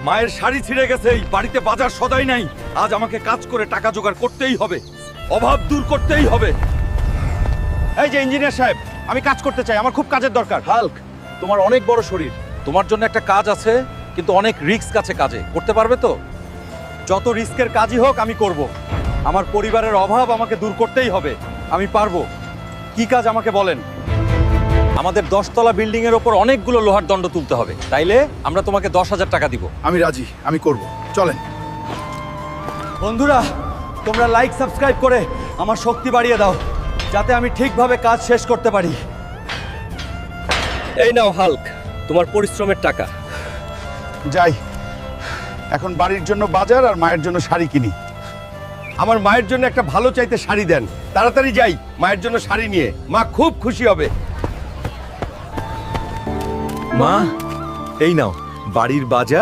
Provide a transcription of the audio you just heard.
মায়ের শাড়ি ছিঁড়ে গেছে, এই বাড়িতে বাজার সদাই নাই। আজ আমাকে কাজ করে টাকা জোগাড় করতেই হবে, অভাব দূর করতেই হবে। এই যে ইঞ্জিনিয়ার সাহেব, আমি কাজ করতে চাই, আমার খুব কাজের দরকার। হাল্ক, তোমার অনেক বড় শরীর, তোমার জন্য একটা কাজ আছে, কিন্তু অনেক রিস্ক আছে কাজে। করতে পারবে তো? যত রিস্কের কাজই হোক আমি করব। আমার পরিবারের অভাব আমাকে দূর করতেই হবে, আমি পারবো। কি কাজ আমাকে বলেন। আমাদের 10 তলা বিল্ডিং এর ওপর অনেকগুলো লোহার দণ্ড তুলতে হবে, তাইলে আমরা তোমাকে 10,000 টাকা দিব। আমি রাজি, আমি করব, চলেন। বন্ধুরা, তোমরা লাইক সাবস্ক্রাইব করে আমার শক্তি বাড়িয়ে দাও, যাতে আমি ঠিকভাবে কাজ শেষ করতে পারি। এই নাও হাল্ক, তোমার পরিশ্রমের টাকা। যাই, এখন বাড়ির জন্য বাজার আর মায়ের জন্য শাড়ি কিনি। আমার মায়ের জন্য একটা ভালো চাইতে শাড়ি দেন, তাড়াতাড়ি যাই মায়ের জন্য শাড়ি নিয়ে। মা খুব খুশি হবে। মা, এই নাও বাড়ির বাজার